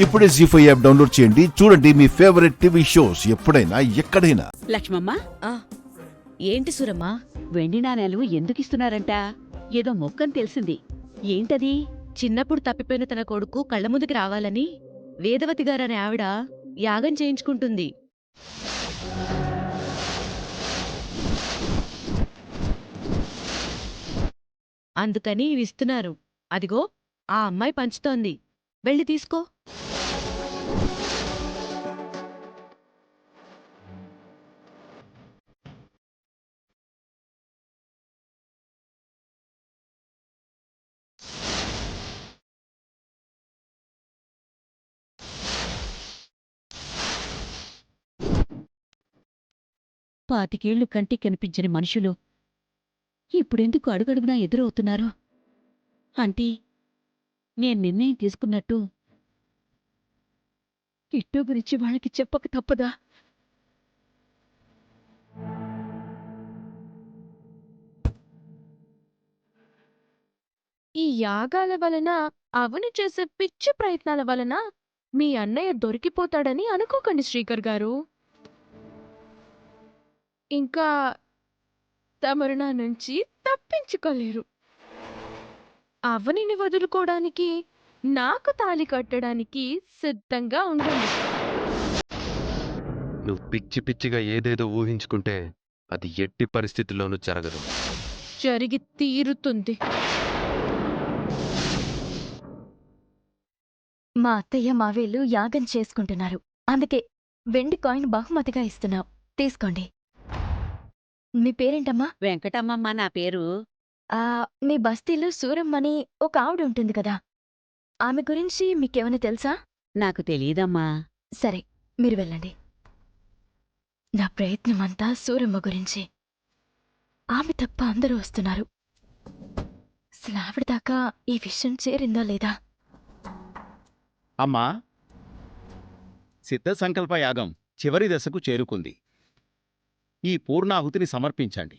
ఇప్పుడే జీ5 app download చేయండి. చూడండి మీ ఫేవరెట్ టీవీ షోస్ ఎప్పుడైనా ఎక్కడైనా. లక్ష్మమ్మ, ఏంటి సురమ్మా? వెండి నాణేలు ఎందుకిస్తున్నారంట? ఏదో మొక్కని తెలిసింది. ఏంటది? చిన్నప్పుడు తప్పిపోయిన తన కొడుకు కళ్ళ ముందుకి రావాలని వేదవతి గారనే ఆవిడ యాగం చేయించుకుంటుంది. అందుకని ఇవి ఇస్తున్నారు. అదిగో ఆ అమ్మాయి పంచుతోంది. వెళ్ళి తీసుకో. పాతికేళ్లు కంటికి కనిపించని మనుషులు ఇప్పుడెందుకు అడుగడుగునా ఎదురవుతున్నారు? అంటే నేను నిర్ణయం తీసుకున్నట్టు కిట్టు గురించి వాళ్ళకి చెప్పక తప్పదా? ఈ యాగాల వలన అవని చేసే పిచ్చి ప్రయత్నాల వలన మీ అన్నయ్య దొరికిపోతాడని అనుకోకండి శ్రీకర్ గారు. ఇంకా తమరు నా నుంచి తప్పించుకోలేరు. అవనిని వదులుకోవడానికి నాకు తాళి కట్టడానికి సిద్ధంగా ఉండండి. నువ్వు పిచ్చి పిచ్చిగా ఏదేదో ఊహించుకుంటే అది ఎట్టి పరిస్థితుల్లోనూ జరగదు. జరిగి తీరుతుంది. మా అత్తయ్య మావేళ్ళు యాగం చేసుకుంటున్నారు. అందుకే వెండి కాయిన్ బహుమతిగా ఇస్తున్నాం. తీసుకోండి. మీ పేరేంటమ్మా? వెంకటమ్మమ్మ నా పేరు. మీ బస్తీలో సూరమ్మని ఒక ఆవిడ ఉంటుంది కదా, ఆమె గురించి మీకేమైనా తెలుసా? నాకు తెలీదమ్మా. సరే, మీరు వెళ్ళండి. నా ప్రయత్నమంతా సూరమ్మ గురించి. ఆమె తప్ప అందరూ వస్తున్నారు. అసలు ఆవిడ దాకా ఈ విషయం చేరిందా లేదా? అమ్మా, సిద్ధ సంకల్ప యాగం చివరి దశకు చేరుకుంది. ఈ పూర్ణాహుతిని సమర్పించండి.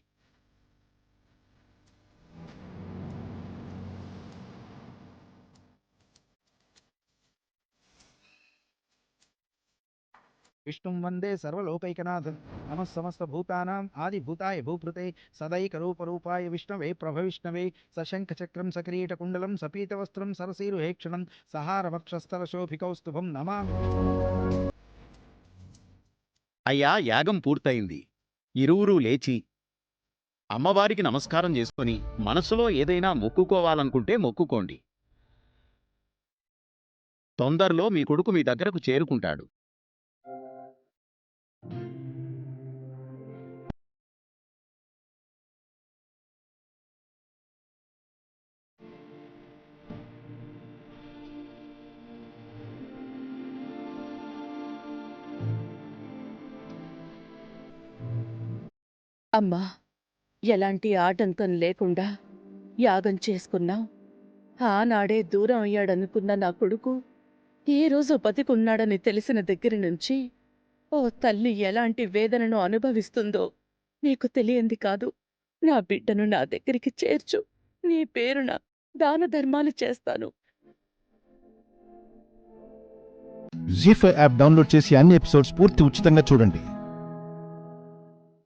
విష్ణుం వందే సర్వలోకైకనాథం. నమః సమస్త భూతానాం ఆదిభూతాయ భూభృతే సదైకరూపరూపాయ విష్ణవే ప్రభవిష్ణవే సశంఖచక్రం సకిరీటకుండలం సపీతవస్త్రం సరసీరుహేక్షణం సహారవక్షస్థలశోభికౌస్తుభం నమామి. అయ్యా, యాగం పూర్తయింది. ఇరువురూ లేచి అమ్మవారికి నమస్కారం చేసుకొని మనసులో ఏదైనా మొక్కుకోవాలనుకుంటే మొక్కుకోండి. తొందరలో మీ కొడుకు మీ దగ్గరకు చేరుకుంటాడు. అమ్మా, ఎలాంటి ఆటంకం లేకుండా యాగం చేసుకున్నాం. ఆనాడే దూరం అయ్యాడనుకున్న నా కొడుకు ఈ రోజు బతికున్నాడని తెలిసిన దగ్గర నుంచి ఓ తల్లి ఎలాంటి వేదనను అనుభవిస్తుందో నీకు తెలియంది కాదు. నా బిడ్డను నా దగ్గరికి చేర్చు. నీ పేరున దాన ధర్మాలు చేస్తాను. జీ5 యాప్ డౌన్లోడ్ చేసి అన్ని ఎపిసోడ్స్ పూర్తి ఉచితంగా చూడండి.